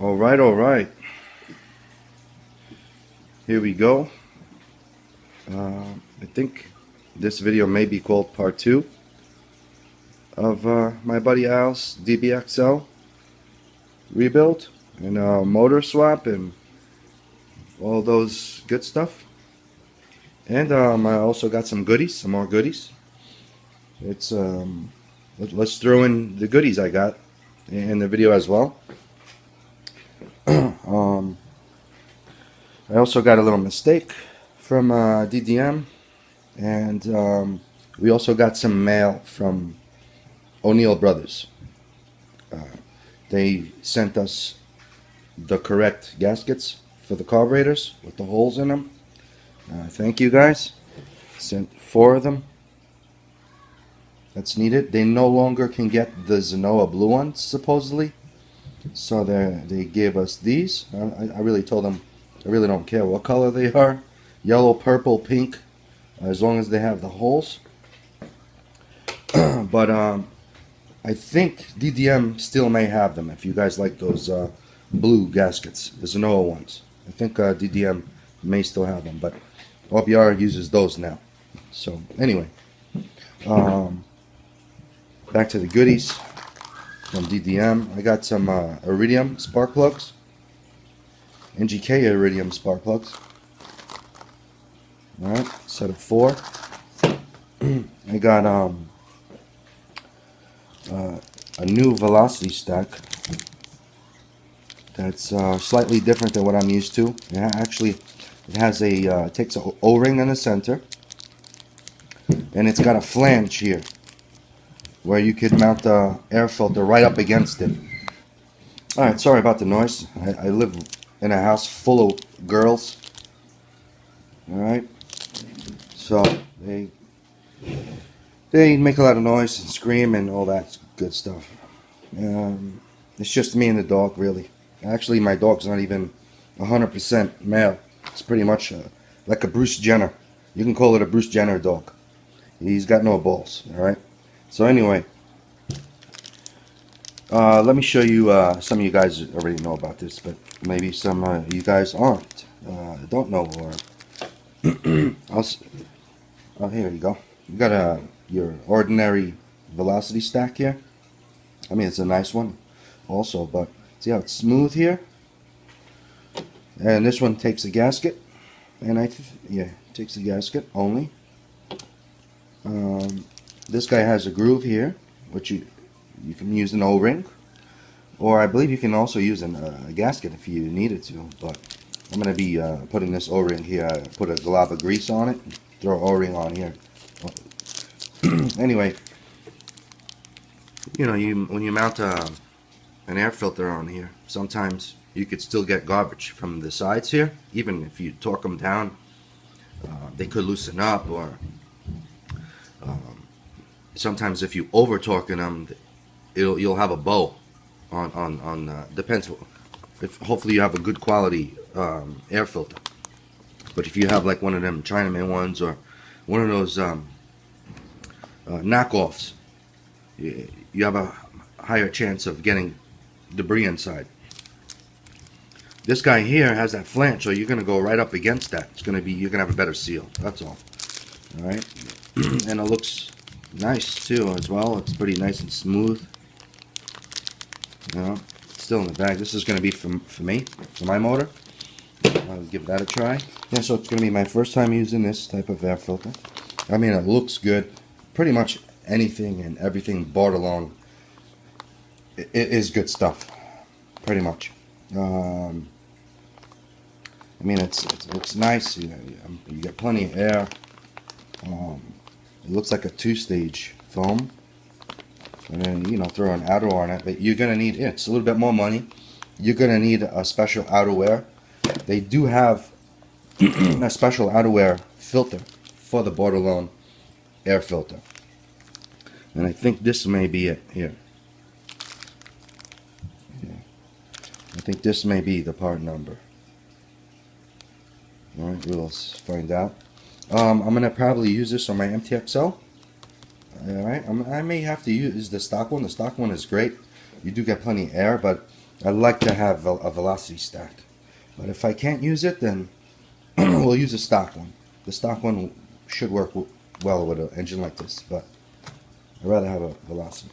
All right. Here we go. I think this video may be called part 2 of my buddy Al's DBXL rebuild and motor swap and all those good stuff. And I also got some goodies, some more goodies. It's let's throw in the goodies I got in the video as well. I also got a little mistake from DDM, and we also got some mail from O'Neill Brothers. They sent us the correct gaskets for the carburetors with the holes in them. Thank you guys. Sent 4 of them. That's needed. They no longer can get the Zenoa blue ones supposedly, so they gave us these. I really told them I really don't care what color they are, yellow, purple, pink, as long as they have the holes. But I think DDM still may have them if you guys like those blue gaskets, the Zenoa ones. I think DDM may still have them, but OPR uses those now. So anyway, back to the goodies from DDM. I got some iridium spark plugs, NGK iridium spark plugs. Alright, set of 4. I got a new velocity stack that's slightly different than what I'm used to. Actually, it has a takes an O-ring in the center, and it's got a flange here where you could mount the air filter right up against it. Alright, sorry about the noise. I live in a house full of girls. Alright, so they make a lot of noise and scream and all that good stuff. It's just me and the dog, really. Actually, my dog's not even 100% male. It's pretty much like a Bruce Jenner. You can call it a Bruce Jenner dog. He's got no balls. Alright, so anyway, let me show you, some of you guys already know about this, but maybe some of you guys don't know, or oh, here you go. You got your ordinary velocity stack here. I mean, it's a nice one also, but see how it's smooth here? And this one takes a gasket, and yeah, takes the gasket only. This guy has a groove here, which you can use an O-ring, or I believe you can also use a gasket if you needed to, but I'm going to be putting this O-ring here. I put a glob of grease on it, throw an O-ring on here. Anyway, you know, when you mount an air filter on here, sometimes you could still get garbage from the sides here. Even if you torque them down, they could loosen up, or sometimes if you over torque them, you'll have a bow on depends. If hopefully you have a good quality air filter. But if you have like one of them Chinaman ones, or one of those knockoffs, you have a higher chance of getting debris inside. This guy here has that flange, so you're gonna go right up against that. You're gonna have a better seal. That's all. All right, and it looks nice too as well. It's pretty nice and smooth. You know, still in the bag. This is gonna be for me, for my motor. I'll give that a try. Yeah, so it's gonna be my first time using this type of air filter. I mean, it looks good. Pretty much anything and everything bought along, it is good stuff. Pretty much. I mean, it's nice. You get plenty of air. It looks like a 2-stage foam. And then, you know, throw an outer on it. But you're gonna need it's a little bit more money. You're gonna need a special outerwear. They do have a special outerwear filter for the borderline air filter, and I think this may be it here. Yeah. I think this may be the part number. Alright, we'll find out. I'm gonna probably use this on my MTXL. Alright, I may have to use the stock one. The stock one is great. You do get plenty of air, but I like to have a velocity stack. But if I can't use it, then we'll use a stock one. The stock one should work well with an engine like this, but I'd rather have a velocity.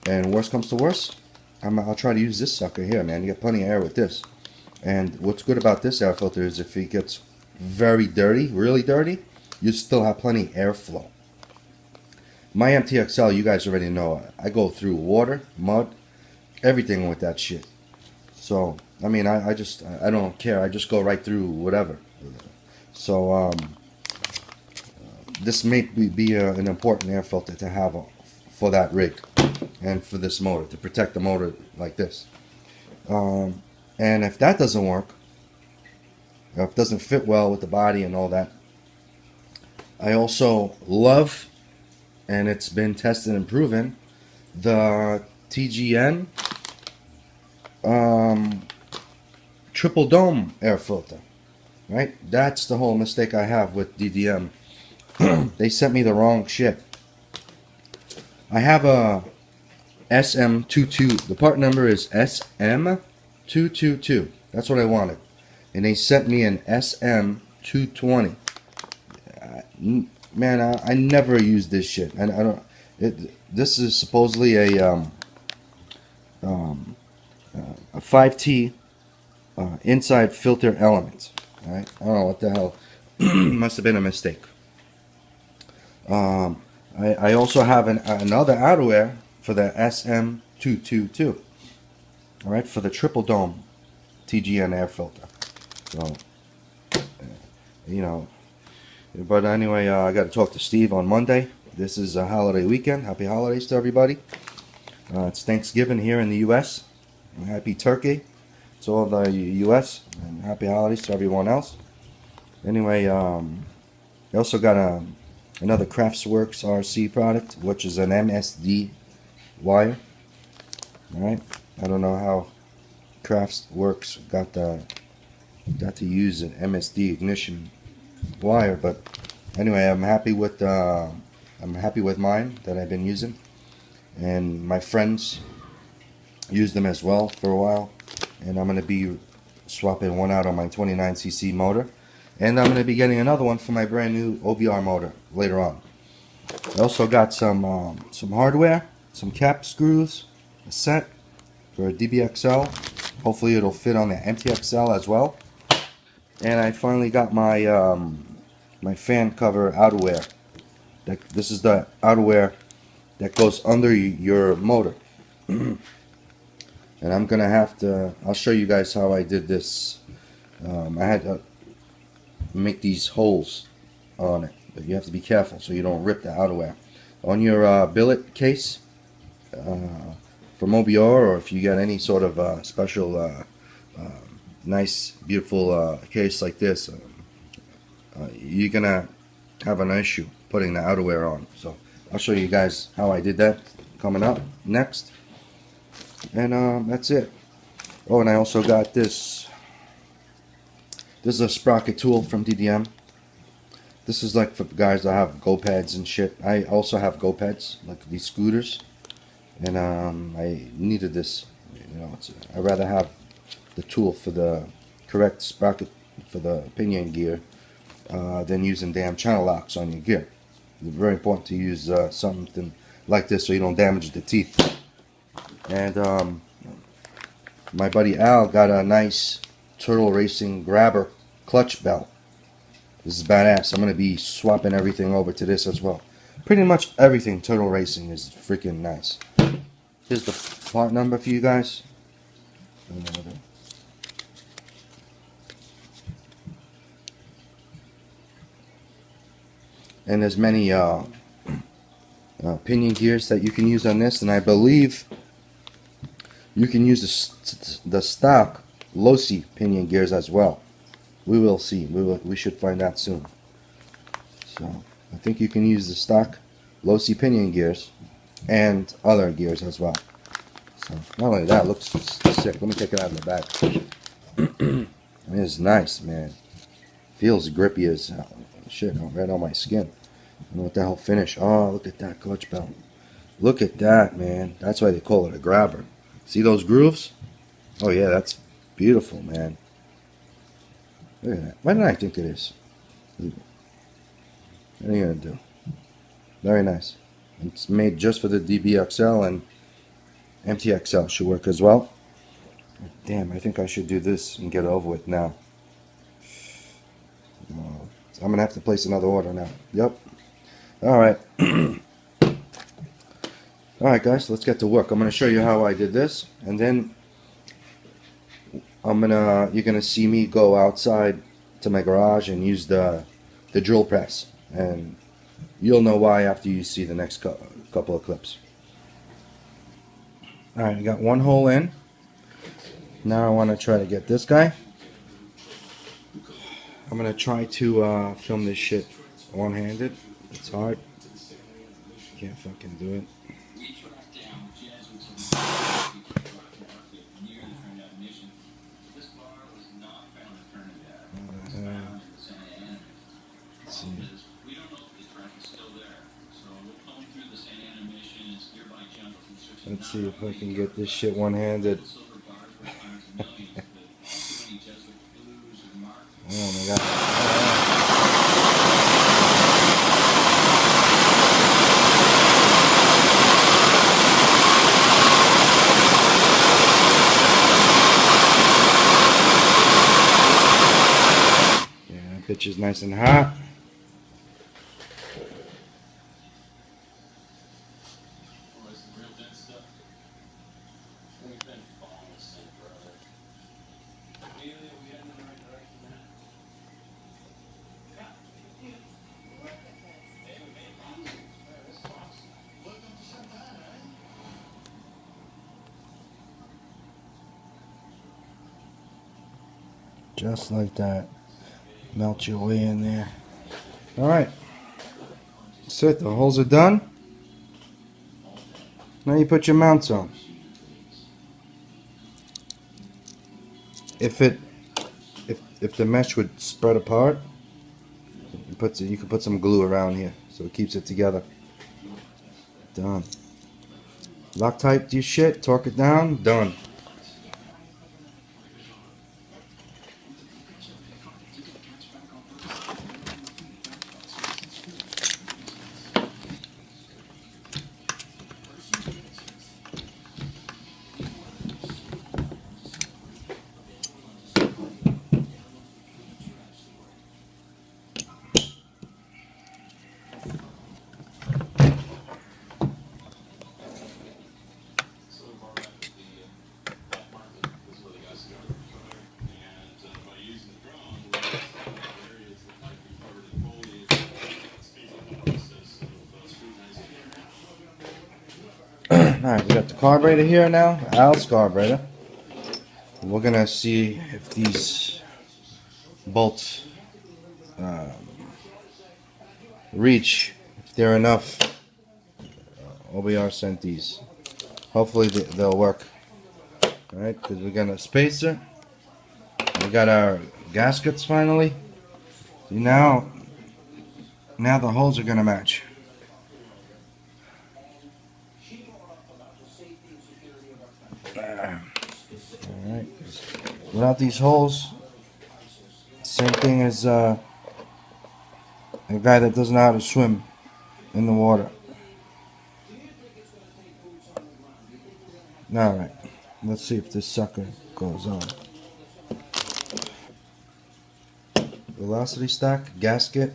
And worst comes to worst, I'll try to use this sucker here, man. You get plenty of air with this. And what's good about this air filter is if it gets very dirty, really dirty, you still have plenty of airflow. My MTXL, you guys already know, I go through water, mud, everything with that shit. So, I mean, I don't care. I just go right through whatever. So, this may be an important air filter to have for that rig and for this motor, to protect the motor like this. And if that doesn't work, or if it doesn't fit well with the body and all that, I also love, and it's been tested and proven, the TGN triple dome air filter. Right? That's the whole mistake I have with DDM. They sent me the wrong shit. I have a SM22. The part number is SM222. That's what I wanted. And they sent me an SM220. Man, I never use this shit. And I don't. This is supposedly a 5T inside filter element. Right? I don't know what the hell. Must have been a mistake. I also have another outerwear for the SM222. Alright, for the triple dome TGN air filter. So, you know. But anyway, I got to talk to Steve on Monday. This is a holiday weekend. Happy holidays to everybody. It's Thanksgiving here in the U.S. Happy turkey. It's all the U.S. and happy holidays to everyone else. Anyway, I also got another Craftsworks RC product, which is an MSD wire. Alright, I don't know how Craftsworks got to use an MSD ignition wire, but anyway, I'm happy with mine that I've been using, and my friends use them as well for a while. And I'm going to be swapping one out on my 29cc motor. And I'm going to be getting another one for my brand new OBR motor later on. I also got some hardware, some cap screws, a set for a DBXL. Hopefully it'll fit on the MTXL as well. And I finally got my my fan cover outerwear. This is the outerwear that goes under your motor. And I'm gonna have to, I'll show you guys how I did this. I had to make these holes on it, but you have to be careful so you don't rip the outerwear. On your billet case from OBR, or if you got any sort of special nice beautiful case like this, you're gonna have an issue putting the outerwear on. So I'll show you guys how I did that coming up next. And that's it. Oh, and I also got this. This is a sprocket tool from DDM. This is like for guys that have go pads and shit. I also have go pads, like these scooters. And I needed this. You know, I'd rather have the tool for the correct sprocket for the pinion gear than using damn channel locks on your gear. It's very important to use something like this so you don't damage the teeth. And my buddy Al got a nice Turtle Racing grabber clutch belt. This is badass. I'm going to be swapping everything over to this as well. Pretty much everything Turtle Racing is freaking nice. Here's the part number for you guys. And there's many pinion gears that you can use on this, and I believe you can use the stock Losi pinion gears as well. We will see. We should find out soon. So I think you can use the stock Losi pinion gears and other gears as well. So not only that, it looks sick. Let me take it out of the back. It is nice, man. Feels grippy as shit right on my skin. I don't know what the hell finish. Oh, look at that clutch belt. Look at that, man. That's why they call it a grabber. See those grooves? Oh yeah, that's beautiful, man. Look at that. Why didn't I think of this? What are you gonna do? Very nice. It's made just for the DBXL, and MTXL should work as well. Damn, I think I should do this and get it over with now. I'm gonna have to place another order now. Yep. All right. All right, guys. Let's get to work. I'm gonna show you how I did this, and then you're gonna see me go outside to my garage and use the drill press, and you'll know why after you see the next couple of clips. All right, I got one hole in. Now I want to try to get this guy. I'm gonna try to film this shit one-handed. It's hard. Can't fucking do it. Let's see. Let's see if I can get this shit one-handed. Oh my god. Yeah, that bitch is nice and hot. Just like that. Melt your way in there. Alright. That's it. The holes are done. Now you put your mounts on. If the mesh would spread apart, you can put some glue around here so it keeps it together. Done. Loctite your shit, torque it down, done. Alright, we got the carburetor here now, Al's carburetor. We're gonna see if these bolts reach, if they're enough. OBR sent these. Hopefully they'll work. Alright, because we got a spacer. We got our gaskets finally. See, now the holes are gonna match. Alright. Without these holes, same thing as a guy that doesn't know how to swim in the water. Alright. Let's see if this sucker goes on. Velocity stack, gasket,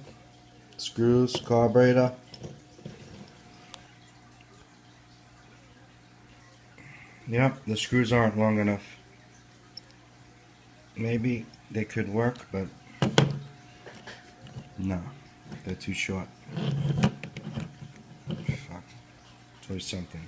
screws, carburetor. Yep, the screws aren't long enough. Maybe they could work, but no, they're too short. Fuck. Try something.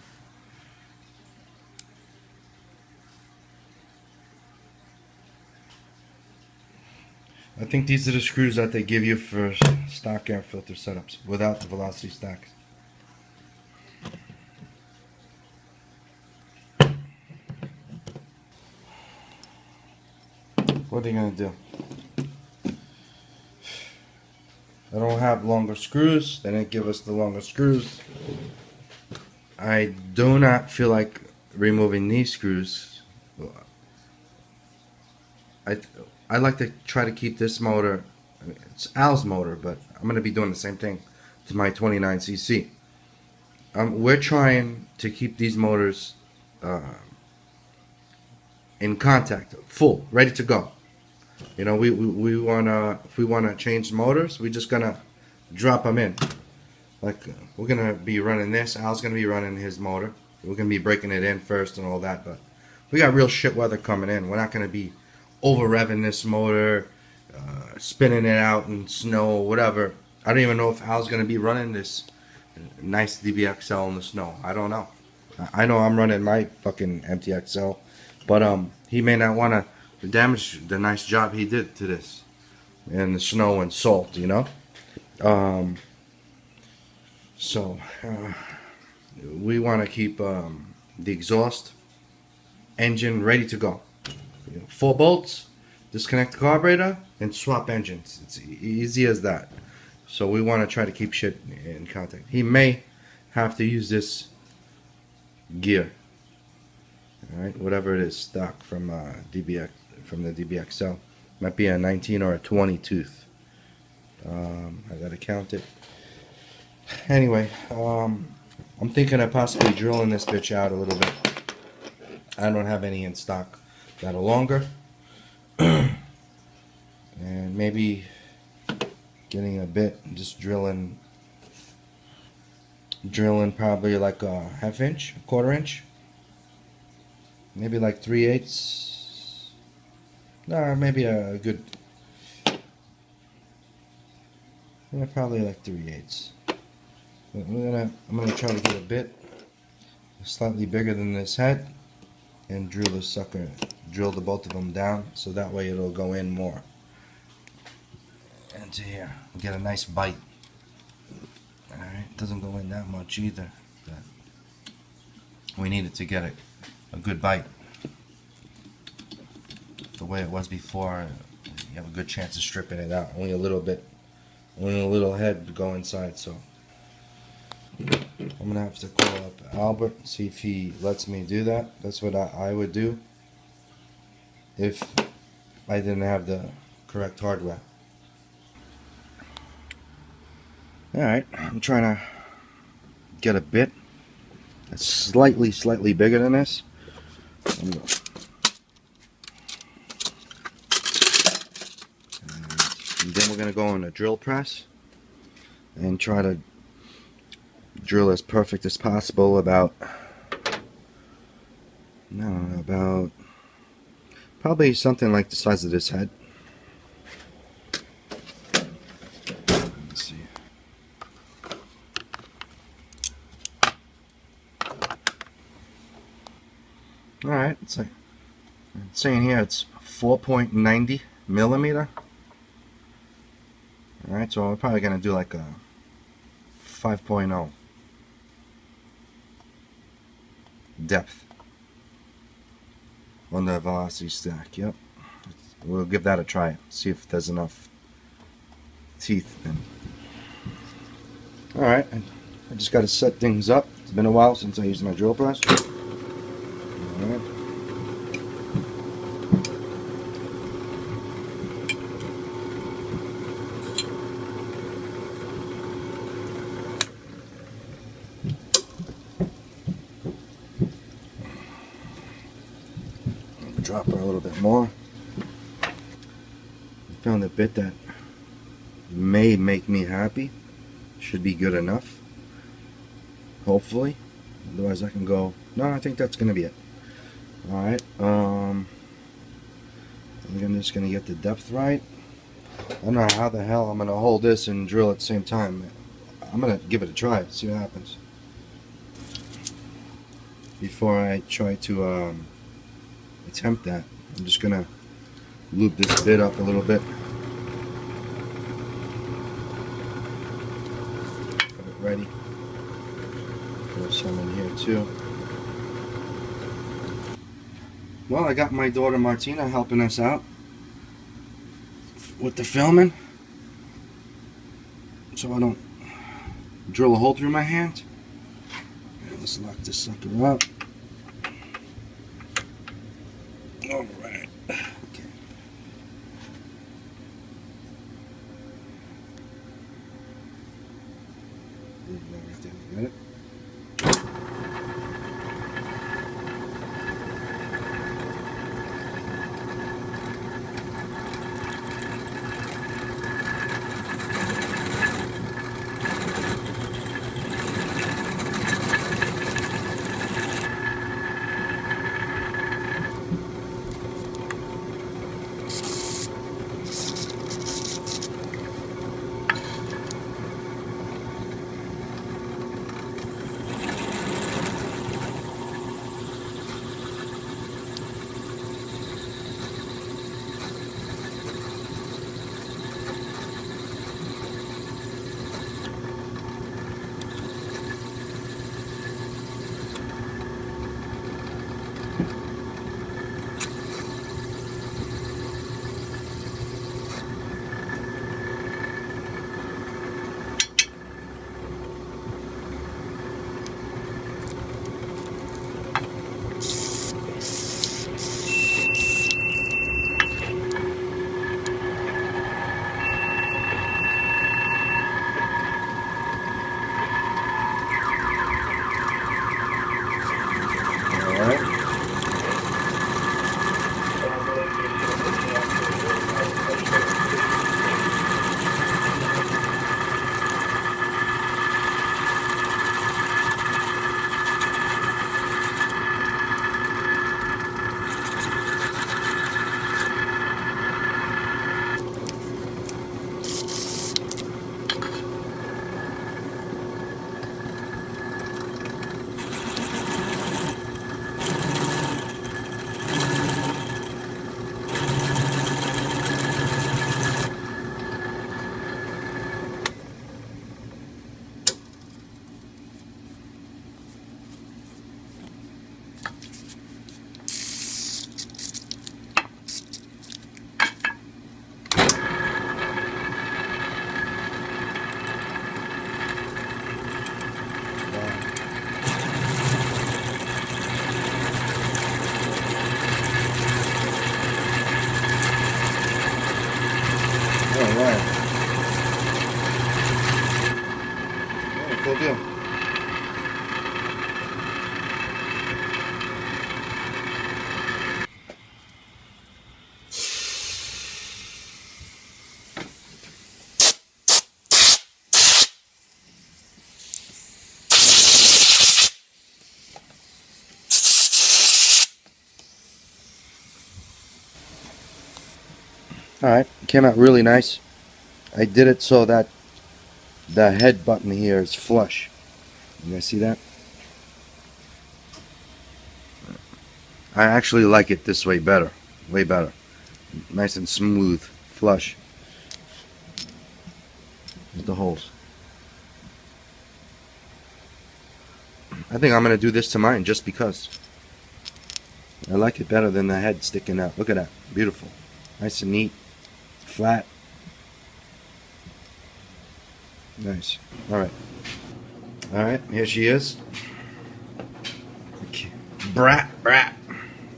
I think these are the screws that they give you for stock air filter setups without the velocity stack. What are you gonna do? I don't have longer screws. They didn't give us the longer screws. I do not feel like removing these screws. I I like to try to keep this motor. It's Al's motor, but I'm gonna be doing the same thing to my 29cc. We're trying to keep these motors uh, in contact, full, ready to go. You know, we wanna, if we wanna change motors, we're just gonna drop them in. Like we're gonna be running this. Al's gonna be running his motor. We're gonna be breaking it in first and all that. But we got real shit weather coming in. We're not gonna be over revving this motor, spinning it out in snow, whatever. I don't even know if Al's gonna be running this nice DBXL in the snow. I don't know. I know I'm running my fucking MTXL, but he may not want to damage the nice job he did to this in the snow and salt, you know. So we want to keep the exhaust engine ready to go. 4 bolts, disconnect the carburetor, and swap engines. It's easy as that. So we want to try to keep shit in contact. He may have to use this gear, all right, whatever it is, stock from from the DBXL. Might be a 19 or a 20 tooth. I gotta count it. Anyway, I'm thinking of possibly drilling this bitch out a little bit. I don't have any in stock that are longer, and maybe getting a bit, just drilling probably like a ½ inch, a quarter inch, maybe like 3/8. No, maybe a good, yeah, probably like 3/8. But I'm gonna try to get a bit slightly bigger than this head and drill this sucker, drill the both of them down, so that way it'll go in more into here. Get a nice bite. Alright, doesn't go in that much either, but we needed to get a good bite. The way it was before, you have a good chance of stripping it out. Only a little bit, only a little head to go inside, so I'm gonna have to call up Albert and see if he lets me do that. That's what I would do if I didn't have the correct hardware. Alright, I'm trying to get a bit that's slightly bigger than this. And then we're gonna go on a drill press and try to drill as perfect as possible. About, I don't know, about probably something like the size of this head. Let's see. Alright, it's like it's saying here it's 4.90 millimeter. Alright, so we're probably gonna do like a 5.0 depth on the velocity stack. Yep, we'll give that a try, see if there's enough teeth in. Alright, I just got to set things up. It's been a while since I used my drill press. Alright. Drop her a little bit more. I found a bit that may make me happy. Should be good enough, hopefully. Otherwise I can go, no, I think that's gonna be it. Alright, I'm just gonna get the depth right. I don't know how the hell I'm gonna hold this and drill at the same time. I'm gonna give it a try, see what happens before I try to attempt that. I'm just gonna loop this bit up a little bit. Got it ready. Throw some in here too. Well, I got my daughter Martina helping us out with the filming, so I don't drill a hole through my hand. Let's lock this sucker up. Alright. Okay. Alright, came out really nice. I did it so that the head button here is flush. You guys see that? I actually like it this way better. Way better. Nice and smooth. Flush. There's the holes. I think I'm going to do this to mine just because. I like it better than the head sticking out. Look at that. Beautiful. Nice and neat. Flat. Nice. Alright. Alright, here she is. Brat.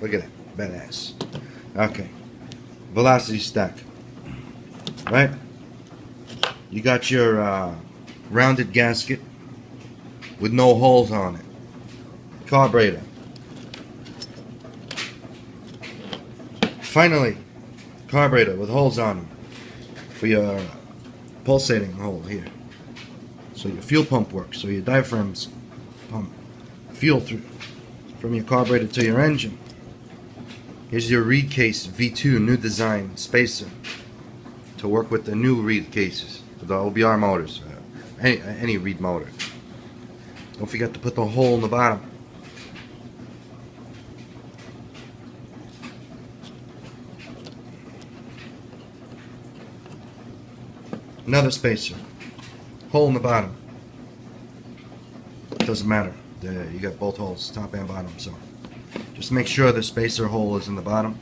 Look at that. Badass. Okay. Velocity stack. Right? You got your rounded gasket with no holes on it. Carburetor. Finally, carburetor with holes on them for your pulsating hole here. So your fuel pump works. So your diaphragms pump fuel through from your carburetor to your engine. Here's your reed case V2 new design spacer to work with the new reed cases for the OBR motors, any reed motor. Don't forget to put the hole in the bottom. Another spacer, hole in the bottom. Doesn't matter. You got both holes, top and bottom. So just make sure the spacer hole is in the bottom,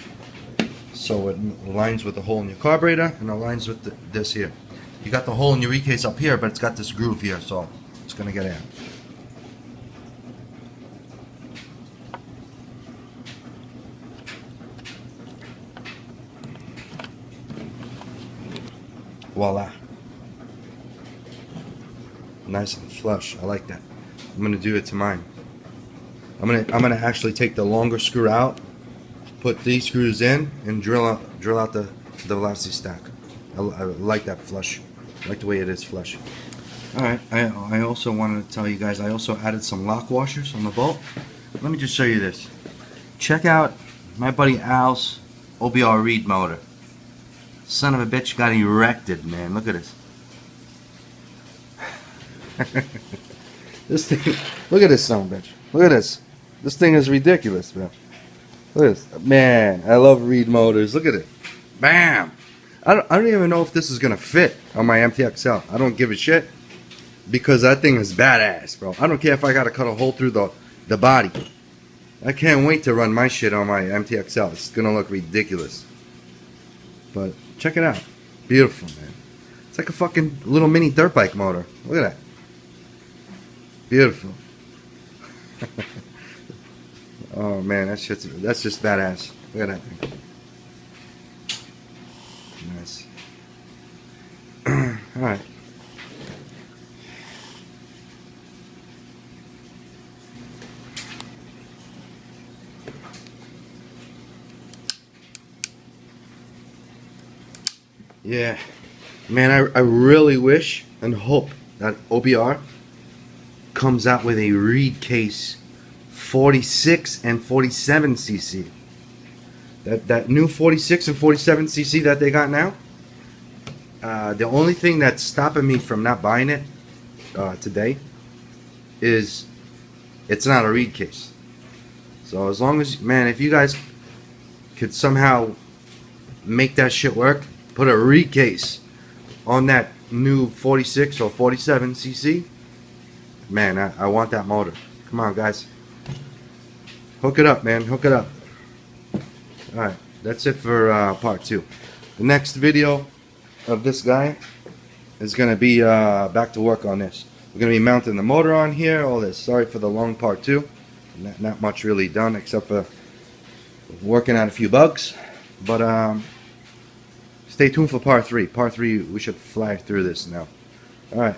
so it aligns with the hole in your carburetor and aligns with this here. You got the hole in your reed case up here, but it's got this groove here, so it's gonna get in. Voila. Nice and flush. I like that. I'm gonna do it to mine. I'm gonna actually take the longer screw out, put these screws in, and drill out the velocity stack. I like that flush. I like the way it is flush. Alright, I also wanted to tell you guys I also added some lock washers on the bolt. Let me just show you this. Check out my buddy Al's OBR reed motor. Son of a bitch got erected, man. Look at this. This thing, look at this son of a bitch. Look at this. This thing is ridiculous, man. Look at this. Man, I love reed motors. Look at it. Bam! I don't even know if this is going to fit on my MTXL. I don't give a shit because that thing is badass, bro. I don't care if I got to cut a hole through the body. I can't wait to run my shit on my MTXL. It's going to look ridiculous. But check it out. Beautiful, man. It's like a fucking little mini dirt bike motor. Look at that. Beautiful. Oh man, that's just badass. Look at that thing. Nice. Alright. Yeah. Man, I really wish and hope that OBR comes out with a reed case 46 and 47 cc. That new 46 and 47 cc that they got now. The only thing that's stopping me from not buying it today is it's not a reed case. So as long as, man, if you guys could somehow make that shit work, put a reed case on that new 46 or 47 cc, man, I want that motor. Come on, guys. Hook it up, man. Hook it up. Alright, that's it for part 2. The next video of this guy is going to be back to work on this. We're going to be mounting the motor on here, all this. Sorry for the long part 2. Not much really done except for working out a few bugs. But stay tuned for part 3. Part 3, we should fly through this now. Alright.